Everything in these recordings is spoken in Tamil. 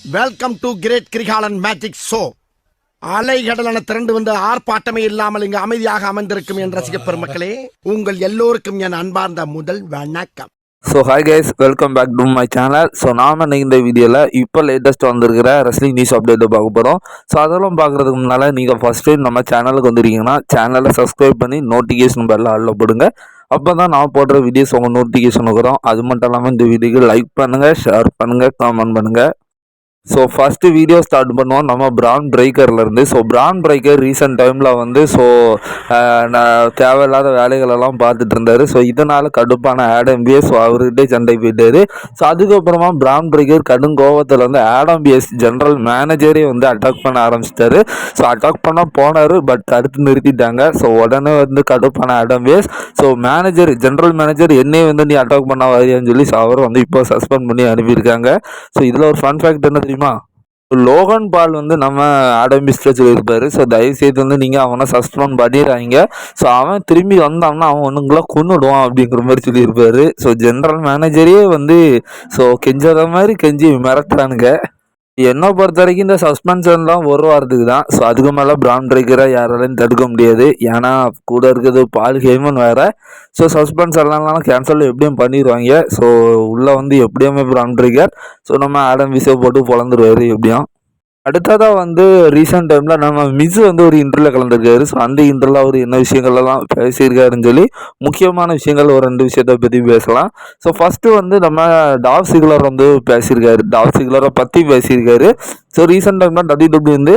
Welcome to great Kirikalan magic show. அலைகடலான திரண்டு வந்து ஆர்ப்பாட்டமே இல்லாமல் இங்கு அமைதியாக அமர்ந்திருக்கும் என் ரசிக பெருமக்களே, உங்கள் எல்லோருக்கும் என் அன்பார்ந்த முதல் வணக்கம். So hi guys, welcome back to my channel. So நாம் இன்னைக்கு இந்த வீடியோவில் இப்போ லேட்டஸ்ட் வந்திருக்கிற ரெஸ்லிங் நியூஸ் அப்டேட்டை பார்க்க போகிறோம். ஸோ அதெல்லாம் பார்க்குறதுக்கு முன்னால் நீங்கள் ஃபஸ்ட் டைம் நம்ம சேனலுக்கு வந்துருக்கீங்கன்னா சேனலை சப்ஸ்கிரைப் பண்ணி நோட்டிஃபிகேஷன் பெல்ல ஆல்ல போடுங்க. அப்போ தான் நான் போடுற வீடியோஸ் உங்கள் நோட்டிஃபிகேஷன் வரும். அது மட்டும் இல்லாமல் இந்த வீடியோக்கு லைக் பண்ணுங்கள், ஷேர் பண்ணுங்கள், கமெண்ட் பண்ணுங்கள். ஸோ ஃபஸ்ட்டு வீடியோ ஸ்டார்ட் பண்ணுவோம் நம்ம பிரான் பிரேக்கர்லேருந்து. ஸோ பிரான் பிரேக்கர் ரீசெண்ட் டைமில் வந்து நான் தேவையில்லாத வேலைகளெல்லாம் பார்த்துட்டு இருந்தார். ஸோ இதனால் கடுப்பான ஆடம் பிஎஸ் அவர்கிட்டே சண்டை போயிட்டார். ஸோ அதுக்கப்புறமா பிரான் பிரேக்கர் கடும் கோபத்தில் வந்து ஆடம் பிஎஸ் ஜென்ரல் மேனேஜரே வந்து அட்டாக் பண்ண ஆரம்பிச்சிட்டாரு. ஸோ அட்டாக் பண்ண போனார், பட் தடுத்து நிறுத்திட்டாங்க. ஸோ உடனே வந்து கடுப்பான ஆடம் பிஎஸ் ஜென்ரல் மேனேஜர் என்னையே வந்து நீ அட்டாக் பண்ண வாரியான்னு சொல்லி அவர் வந்து இப்போ சஸ்பெண்ட் பண்ணி அனுப்பியிருக்காங்க. ஸோ இதில் ஒரு ஃபன் ஃபேக்ட் என்ன தெரியுமா? லோகன் பால் வந்து நம்ம ஆடம் பிஎஸ்ல சொல்லியிருப்பாரு. ஸோ தயவுசெய்து வந்து நீங்கள் அவனை சஸ்பெண்ட் பண்ணிடுறாங்க. ஸோ அவன் திரும்பி வந்தான்னா அவன் ஒன்றுங்களா கொன்னுடுவான் அப்படிங்கிற மாதிரி சொல்லியிருப்பாரு. ஸோ ஜென்ரல் மேனேஜரே வந்து கெஞ்சாத மாதிரி கெஞ்சி மிரட்டுறானுங்க. என்னை பொறுத்த வரைக்கும் இந்த சஸ்பென்ஷன்லாம் ஒரு வாரத்துக்கு தான். ஸோ அதுக்கு மேலே பிரான் பிரேக்கராக யாராலையும் தடுக்க முடியாது. ஏன்னா கூட இருக்கிறது பால் ஹேமன் வேறு. ஸோ சஸ்பென்ஷன்லாம் கேன்சல் எப்படியும் பண்ணிடுவாங்க. ஸோ உள்ளே வந்து எப்படியுமே பிரான் பிரேக்கர் நம்ம ஆடம் விசை போட்டு பொழந்துருவார் எப்படியும். அடுத்ததாக வந்து ரீசெண்ட் டைமில் நம்ம மிஸ் வந்து ஒரு இன்டர்வியூவில் கலந்துருக்காரு. ஸோ அந்த இன்டர்வியூவில் அவர் என்ன விஷயங்கள்லாம் பேசியிருக்காருன்னு சொல்லி முக்கியமான விஷயங்கள் ஒரு 2 விஷயத்தை பற்றி பேசலாம். ஸோ ஃபஸ்ட்டு வந்து நம்ம டால்ஃப் சிக்லர் வந்து பேசியிருக்காரு. டால்ஃப் சிக்லரை பற்றி பேசியிருக்காரு. ஸோ ரீசெண்ட் டைமில் WWE வந்து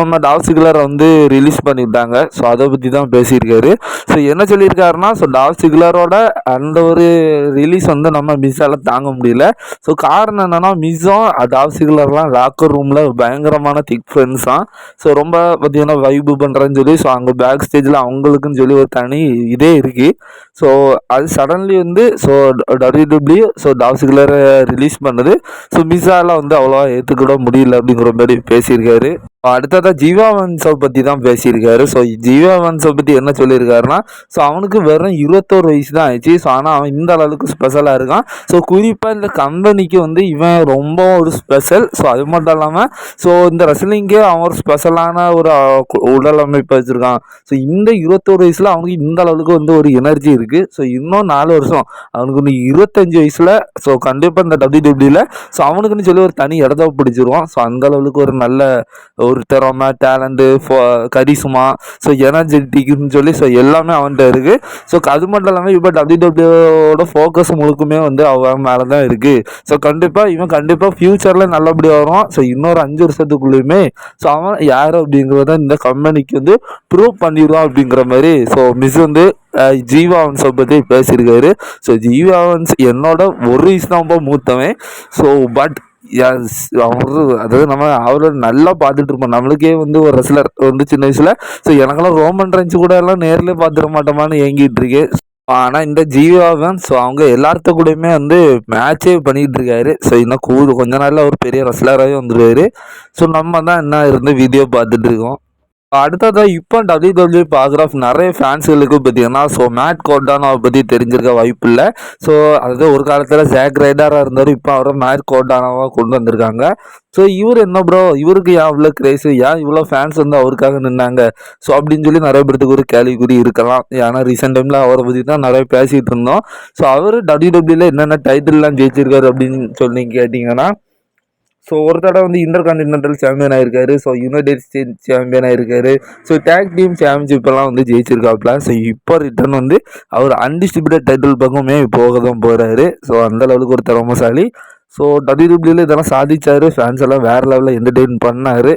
நம்ம டால்ஃப் சிக்லரை வந்து ரிலீஸ் பண்ணிவிட்டாங்க. ஸோ அதை பற்றி தான் பேசியிருக்காரு. ஸோ என்ன சொல்லியிருக்காருன்னா, டால்ஃப் சிக்லரோட அந்த ஒரு ரிலீஸ் வந்து நம்ம மிஸ்ஸால் தாங்க முடியல. ஸோ காரணம் என்னென்னா, மிஸ்ஸும் டால்ஃப் சிக்லர்லாம் லாக்கர் ரூமில் பயங்கரமான திக் ஃப்ரெண்ட்ஸ் தான். ஸோ ரொம்ப பார்த்தீங்கன்னா வைப்பு பண்ணுறேன்னு சொல்லி அங்கே பேக் ஸ்டேஜில் அவங்களுக்குன்னு சொல்லி ஒரு தனி இதே இருக்குது. ஸோ அது சடன்லி வந்து WWE டால்ஃப் சிக்லரை ரிலீஸ் பண்ணுது. ஸோ மிஸ்ஸால் வந்து அவ்வளோவா ஏற்றுக்கூட முடியல அப்படிங்கிற மாதிரி பேசியிருக்காரு. அடுத்ததாக ஜீவா வன்ஸை பற்றி தான் பேசியிருக்காரு. ஸோ ஜீவா வன்ஸை பற்றி என்ன சொல்லியிருக்காருன்னா, அவனுக்கு வெறும் 21 வயசு தான் ஆயிடுச்சு. ஸோ ஆனால் அவன் இந்த அளவுக்கு ஸ்பெஷலாக இருக்கான். ஸோ குறிப்பாக இந்த கம்பெனிக்கு வந்து இவன் ரொம்ப ஒரு ஸ்பெஷல். ஸோ அது மட்டும் இல்லாமல் இந்த ரெஸ்லிங்கே அவன் ஒரு ஸ்பெஷலான ஒரு உடல் அமைப்பு வச்சுருக்கான். ஸோ இந்த 21 வயசில் அவனுக்கு இந்த அளவுக்கு வந்து ஒரு எனர்ஜி இருக்குது. ஸோ இன்னும் 4 வருஷம் அவனுக்கு இன்னும் 25 வயசில் கண்டிப்பாக இந்த WWE அவனுக்குன்னு சொல்லி ஒரு தனி இடத்த பிடிச்சிருவான். ஸோ அந்த அளவுக்கு ஒரு நல்ல ஒரு திறமை, டேலண்ட்டு, கரிசுமா, எனர்ஜெட்டிக்னு சொல்லி எல்லாமே அவன்கிட்ட இருக்குது. அது மட்டும் இல்லாமல் இப்போ WWE ஃபோக்கஸ் முழுக்குமே வந்து அவன் மேலே தான் இருக்குது. கண்டிப்பாக இவன் ஃப்யூச்சரில் நல்லபடியாக வருவான். இன்னொரு 5 வருஷத்துக்குள்ளேயுமே அவன் யார் அப்படிங்கிறத இந்த கம்பெனிக்கு வந்து ப்ரூவ் பண்ணிடுவான் அப்படிங்கிற மாதிரி மிஸ் வந்து ஜீவா வன்ஸை பற்றி பேசியிருக்காரு. ஜீவா வன்ஸ் என்னோட ஒரு வயசு தான் மூத்தவன். பட் அதாவது நம்ம அவரை நல்லா பார்த்துட்டு இருப்போம். நம்மளுக்கே வந்து ஒரு ரெஸ்லர் வந்து சின்ன வயசில் எனக்கெல்லாம் ரோமன் ரென்ஸ் கூட எல்லாம் நேரில் பார்த்துட மாட்டோமான்னு ஏங்கிட்டு இருக்கேன். ஆனால் இந்த ஜீவாவன் அவங்க எல்லார்த்த கூடயுமே வந்து மேட்சே பண்ணிகிட்டு இருக்காரு. இன்னும் கொஞ்ச நாளில் ஒரு பெரிய ரெஸ்லராகவே வந்துடுவார். நம்ம தான் என்ன இருந்து வீடியோ பார்த்துட்டு இருக்கோம். அடுத்ததாக இப்போ WWE பார்க்குற நிறைய ஃபேன்ஸுகளுக்கு பார்த்தீங்கன்னா மேட் கோர்டானோவை பற்றி தெரிஞ்சிருக்க வாய்ப்பு இல்லை. அதாவது ஒரு காலத்தில் ஜாக் ரைடராக இருந்தார். இப்போ அவரை மேட் கோர்டானோவாக கொண்டு வந்திருக்காங்க. இவர் என்ன ப்ரோ, இவருக்கு ஏன் இவ்வளோ கிரேஸு, ஏன் இவ்வளோ ஃபேன்ஸ் வந்து அவருக்காக நின்னாங்க அப்படின்னு சொல்லி நிறைய பேருக்கு ஒரு கேள்விக்குறி இருக்கலாம். ஏன்னா ரீசெண்ட் டைமில் அவரை பற்றி தான் நிறைய பேசிகிட்டு இருந்தோம். அவர் WWE என்னென்ன டைட்டில்லாம் ஜெயிச்சிருக்காரு அப்படின்னு சொல்லி கேட்டிங்கன்னா, ஒரு தடவை வந்து இன்டர் கான்டினென்டல் சாம்பியன் ஆகிருக்காரு. யுனைடெட் ஸ்டேட்ஸ் சாம்பியன் ஆகிருக்காரு. டேக் டீம் சாம்பியன்ஷிப் எல்லாம் வந்து ஜெயிச்சிருக்காப்புல. இப்போ ரிட்டர்ன் வந்து அவர் அன்டிஸ்ட்ரிபியூட்டட் டைட்டில் பக்கமே போக தான் போகிறாரு. அந்த லெவலுக்கு ஒரு திறமசாலி. WWE இதெல்லாம் சாதிச்சாரு. ஃபேன்ஸ் எல்லாம் வேறு லெவலில் என்டர்டெயின் பண்ணார்.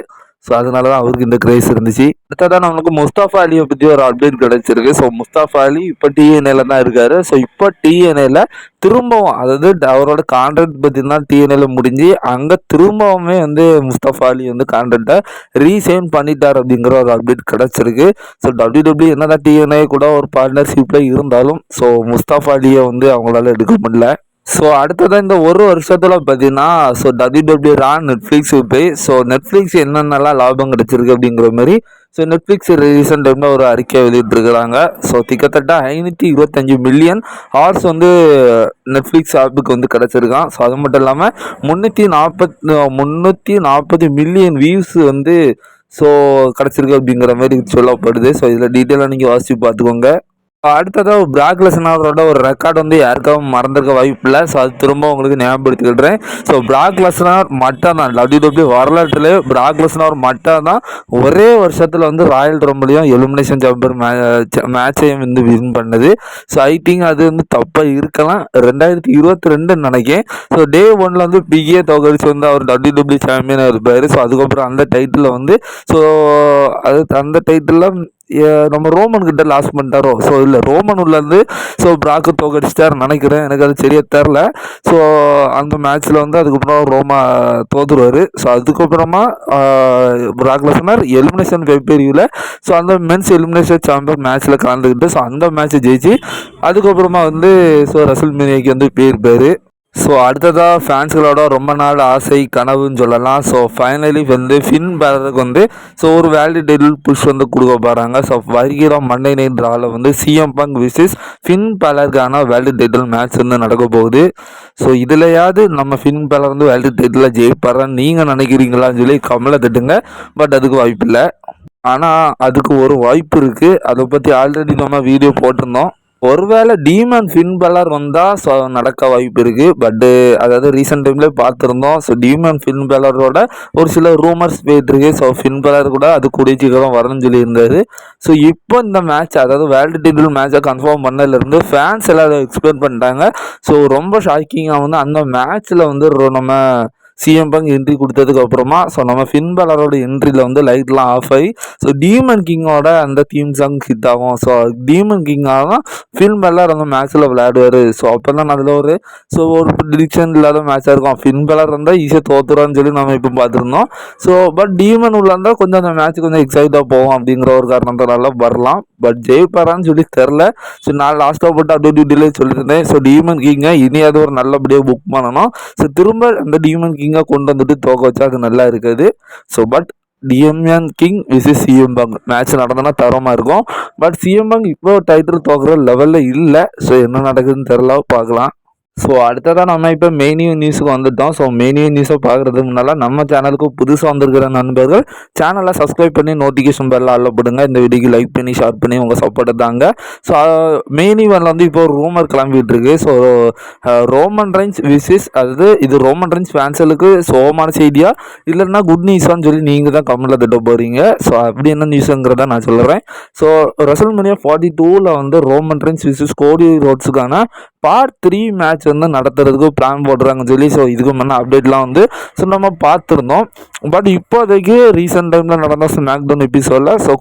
அதனால தான் அவருக்கு இந்த கிரேஸ் இருந்துச்சு. அடுத்ததான் நம்மளுக்கு முஸ்தாஃபா அலியை பற்றி ஒரு அப்டேட் கிடச்சிருக்கு. முஸ்தாஃபா அலி இப்போ TNAல தான் இருக்காரு. இப்போ TNAல திரும்பவும், அதாவது அவரோட கான்ட்ராக்ட் பார்த்தீங்கன்னா TNAல முடிஞ்சு அங்கே திரும்பவுமே வந்து முஸ்தாஃபா அலி வந்து கான்ட்ராக்டை ரீசைன் பண்ணிட்டார் அப்படிங்கிற ஒரு அப்டேட் கிடச்சிருக்கு. WWE என்னதான் TNA கூட ஒரு பார்ட்னர்ஷிப்பில் இருந்தாலும் முஸ்தாஃபா அலியை வந்து அவங்களால எடுக்க முடியல. ஸோ அடுத்ததான் இந்த ஒரு வருஷத்தில் பார்த்தீங்கன்னா ஸோ WWE ரா நெட்ஃப்ளிக்ஸுக்கு போய் ஸோ நெட்ஃப்ளிக்ஸ் என்னென்னலாம் லாபம் கிடைச்சிருக்கு அப்படிங்கிற மாதிரி ஸோ நெட்ஃப்ளிக்ஸ் ரீசெண்ட் டைமில் ஒரு அறிக்கை வெளியிட்டிருக்கிறாங்க. ஸோ கிட்டத்தட்ட 525 மில்லியன் ஹார்ஸ் வந்து நெட்ஃப்ளிக்ஸ் ஆப்புக்கு வந்து கிடச்சிருக்கான். ஸோ அது மட்டும் இல்லாமல் 340 மில்லியன் வியூஸ் வந்து ஸோ கிடச்சிருக்கு அப்படிங்கிற மாதிரி சொல்லப்படுது. ஸோ இதில் டீட்டெயிலாக நீங்கள் வாசித்து பார்த்துக்கோங்க. அடுத்ததாக பிராக் லெஸ்னரோட ஒரு ரெக்கார்ட் வந்து யாருக்காவும் மறந்துருக்க வாய்ப்பு இல்லை. ஸோ அது திரும்ப உங்களுக்கு ஞாபகப்படுத்திக்கிடுறேன். ஸோ பிராக் லெஸ்னர் மட்டும் தான் WWE வரலாற்றிலே பிராக் லெஸ்னர் மட்டும் தான் ஒரே வருஷத்தில் வந்து ராயல் ரம்பிளையும் எலிமினேஷன் சாம்பர் மேட்சையும் வந்து வின் பண்ணது. ஸோ ஐ திங்க் அது வந்து தப்பாக இருக்கலாம். 2022 நினைக்கிறேன். ஸோ டே 1 வந்து பிகே தோகடிச்சு வந்து அவர் WWE சாம்பியனாக இருப்பார். ஸோ அதுக்கப்புறம் அந்த டைட்டிலில் வந்து ஸோ அது அந்த டைட்டிலில் நம்ம ரோமன் கிட்ட லாஸ் பண்ணிட்டாரோ. ஸோ இல்லை ரோமன் உள்ளேருந்து ஸோ பிராக்கு தோக்கடிச்சிட்டாருன்னு நினைக்கிறேன். எனக்கு அது சரியாக தெரில. ஸோ அந்த மேட்ச்சில் வந்து அதுக்கப்புறம் ரோமா தோற்றுருவார். ஸோ அதுக்கப்புறமா பிராக் லெஸ்னர் எலிமினேஷன் வெப்பேரியில் ஸோ அந்த மென்ஸ் எலிமினேஷன் சாம்பியன் மேட்ச்சில் கலந்துக்கிட்டு ஸோ அந்த மேட்ச்சை ஜெயிச்சு அதுக்கப்புறமா வந்து ஸோ ரெசல்மேனியாக்கு வந்து போயிருப்பார். ஸோ அடுத்ததாக ஃபேன்ஸ்களோட ரொம்ப நாள் ஆசை கனவுன்னு சொல்லலாம். ஸோ ஃபைனலி வந்து ஃபின் பேலருக்கு வந்து ஸோ ஒரு வேல்யூ டைட்டில் புஷ் வந்து கொடுக்க போகிறாங்க. ஸோ வருகிற மண்டே நைட் ராவில் வந்து CM bunk விசிஸ் fin பேலருக்கான value title match வந்து நடக்க போகுது. ஸோ இதுலையாவது நம்ம ஃபின் பேலர் வந்து வேல்யூ டைட்டிலில் ஜெயிப்பாரான்னு நீங்கள் நினைக்கிறீங்களான்னு சொல்லி கமலை தட்டுங்க. பட் அதுக்கு வாய்ப்பு இல்லை. ஆனால் அதுக்கு ஒரு வாய்ப்பு இருக்குது. அதை பற்றி ஆல்ரெடி நம்ம வீடியோ போட்டிருந்தோம். ஒருவேளை டீமன் ஃபின் பேலர் வந்தால் ஸோ நடக்க வாய்ப்பு இருக்குது. பட்டு அதாவது ரீசெண்ட் டைம்லேயே பார்த்துருந்தோம். ஸோ டீமன் ஃபின் பேலரோட ஒரு சில ரூமர்ஸ் போயிட்டுருக்கு. ஸோ ஃபின் பேலர் கூட அது கூடிய சீக்கிரம் வரணும்னு சொல்லியிருந்தாரு. ஸோ இப்போ இந்த மேட்ச் அதாவது வேர்ல்டு டைட்டில் மேட்சை கன்ஃபார்ம் பண்ணதுலேருந்து ஃபேன்ஸ் எல்லாரும் எக்ஸ்பெக்ட் பண்ணிட்டாங்க. ஸோ ரொம்ப ஷாக்கிங்காக வந்து அந்த மேட்ச்சில் வந்து நம்ம சிஎம் பங்க் என்ட்ரி கொடுத்ததுக்கு அப்புறமா ஸோ நம்ம ஃபின் பேலரோட என்ட்ரியில் வந்து லைட்லாம் ஆஃப் ஆகி ஸோ டீமன் கிங்கோட அந்த தீம் சாங் ஹிட் ஆகும். ஸோ டீமன் கிங்காக தான் ஃபின் பேலர் அந்த மேட்ச்சில் விளையாடுவார். ஸோ அப்போ தான் அதில் ஒரு ப்ரிடிக்ஷன் இல்லாத மேட்சாக இருக்கும். ஃபின் பேலர் இருந்தால் ஈஸியாக தோத்துறான்னு சொல்லி நம்ம இப்போ பார்த்துருந்தோம். ஸோ பட் டீமன் உள்ள இருந்தால் கொஞ்சம் அந்த மேட்ச் கொஞ்சம் எக்ஸைட்டாக போகும் அப்படிங்கிற ஒரு காரணத்தினால வரலாம். பட் ஜெயிப்பாரான்னு சொல்லி தெரில. ஸோ நான் லாஸ்ட்டாக போட்டு அப்படியே டிலே சொல்லியிருந்தேன். ஸோ டீமன் கிங்கை இனியாவது ஒரு நல்லபடியாக புக் பண்ணணும். ஸோ திரும்ப அந்த டீமன் கிங்கை கொண்டு வந்துட்டு தோக்க வச்சா அது நல்லா இருக்காது. ஸோ பட் டிஎம்என் கிங் விசிஸ் சிஎம் பங்க் மேட்ச் நடந்தனா தரமாக இருக்கும். பட் சிஎம் பங்க் இப்போ டைட்டில் தோக்குற லெவலில் இல்லை. ஸோ என்ன நடக்குதுன்னு தெரில, பார்க்கலாம். ஸோ அடுத்ததான் நம்ம இப்போ மெயினியூ நியூஸுக்கு வந்துட்டோம். ஸோ மெயினியூ நியூஸை பார்க்குறதுக்கு முன்னால் நம்ம சேனலுக்கு புதுசாக வந்திருக்கிற நண்பர்கள் சேனலை சப்ஸ்கிரைப் பண்ணி நோட்டிஃபிகேஷன் பெல்ல ஆல்ல போடுங்க. இந்த வீடியோக்கு லைக் பண்ணி ஷேர் பண்ணி உங்கள் சப்போர்ட்டை தாங்க. ஸோ மெயினியூவில் வந்து இப்போ ஒரு ரூமர் கிளம்பிட்டு இருக்கு. ஸோ ரோமன் ரெயின்ஸ் விசிஸ் அதாவது இது ரோமன் ரெயின்ஸ் ஃபேன்ஸுக்கு சோகமான செய்தியா இல்லைன்னா குட் நியூஸான்னு சொல்லி நீங்கள் தான் கமெண்ட்டில் திட்ட போகிறீங்க. ஸோ அப்படி என்ன நியூஸுங்கிறத நான் சொல்கிறேன். ஸோ ரெசல்மேனியா 42 வந்து ரோமன் ரெயின்ஸ் விசிஸ் கோடி ரோட்ஸுக்கான பார்ட் 3 மேட்ச் வந்து நடத்துறதுக்கு பிளான் போடுறாங்கன்னு சொல்லி ஸோ இதுக்கு முன்னே அப்டேட்லாம் வந்து ஸோ நம்ம பார்த்துருந்தோம். பட் இப்போதைக்கு ரீசெண்ட் டைமில் நடந்த ஸ்மாக்டவுன் எபிசோடில் ஸோ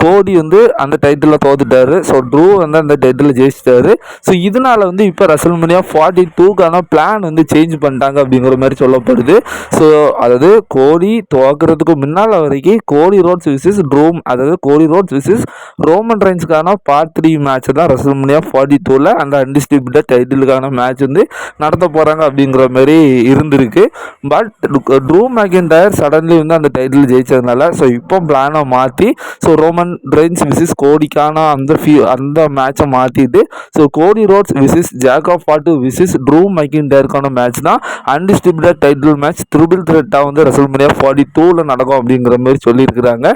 கோடி வந்து அந்த டைட்டிலில் தோத்துட்டாரு. ஸோ ட்ரூ வந்து அந்த டைட்டிலில் ஜெயிச்சிட்டாரு. ஸோ இதனால் வந்து இப்போ ரெசல்மேனியா 42க்கான பிளான் வந்து சேஞ்ச் பண்ணிட்டாங்க அப்படிங்கிற மாதிரி சொல்லப்படுது. ஸோ அதாவது கோடி தோக்குறதுக்கு முன்னால் வரைக்கும் கோடி ரோட்ஸ் விசிஸ் அதாவது கோடி ரோட்ஸ் விசிஸ் ரோமன் ரெயின்ஸ்க்கான பார்ட் 3 மேட்ச் தான் ரெசல்மேனியா 42ல் அந்த அன்டிஸ்ட்ரிபியூட்டட் டைட்டிலுக்கான மேட்ச் வந்து நடத்த போகிறாங்க அப்படிங்கிற மாதிரி இருந்திருக்கு. பட் ட்ரூ மெக்கின்டையர் சடன்லி வந்து அந்த டைட்டில் ஜெயிச்சதுனால ஸோ இப்போ பிளானை மாற்றி ஸோ ரோமன் ரெயின்ஸ் விசிஸ் கோடிக்கான அந்த மேட்சை மாற்றிட்டு ஸோ கோடி Rhodes விசிஸ் Jacob Fatu விசிஸ் true மெக்கின்டையருக்கான match தான் அன்டிஸ்ட்ரிபியூட்டட் டைட்டில் மேட்ச் ட்ரிபிள் த்ரெட்டாக வந்து ரெசல்மேனியா 42ல் நடக்கும் அப்படிங்கிற மாதிரி சொல்லியிருக்கிறாங்க.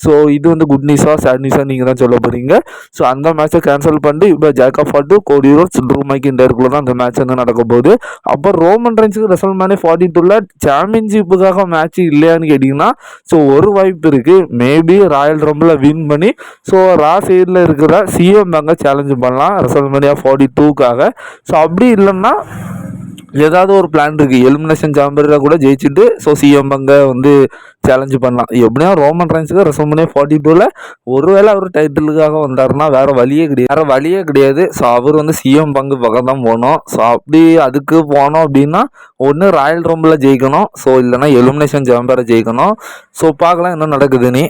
ஸோ இது வந்து குட் நியூஸாக சேட் நியூஸாக நீங்கள் தான் சொல்ல போகிறீங்க. ஸோ அந்த மேட்சை கேன்சல் பண்ணிட்டு இப்போ Jacob Fatu Cody Rhodes Drew மெக்கின்டையருக்குள்ள தான் அந்த மேட்ச் வந்து நடக்க போகுது. அப்போ ரோமன் ரெயின்ஸுக்கு ரெசல்மேனியா 42ல் சாம்பியன்ஷிப்புக்காக மேட்ச் இல்லையான்னு கேட்டிங்கன்னா ஸோ ஒரு வாய்ப்பு இருக்குது. மேபி ராயல் ரம்பில் வின் பண்ணி ஸோ ரா சைடில் இருக்கிற சிஎம் பங்கை சேலஞ்சு பண்ணலாம் ரெசல்மேனியா 42க்காக. ஸோ அப்படி இல்லைன்னா ஏதாவது ஒரு பிளான் இருக்குது. எலிமினேஷன் சாம்பரில் கூட ஜெயிச்சுட்டு ஸோ சிஎம் பங்கை வந்து சேலஞ்சு பண்ணலாம். எப்படின்னா ரோமன் ரெயின்ஸுக்கு ரெசல்மேனியா 42ல் ஒருவேளை அவர் டைட்டிலுக்காக வந்தாருன்னா வேறு வழியே கிடையாது. ஸோ அவர் வந்து சிஎம் பங்கு பக்கம் தான் போகணும். ஸோ அப்படி அதுக்கு போனோம் அப்படின்னா ஒன்று ராயல் ரம்பில் ஜெயிக்கணும். ஸோ இல்லைன்னா எலிமினேஷன் சாம்பரை ஜெயிக்கணும். ஸோ பார்க்கலாம் என்ன நடக்குதுன்னு.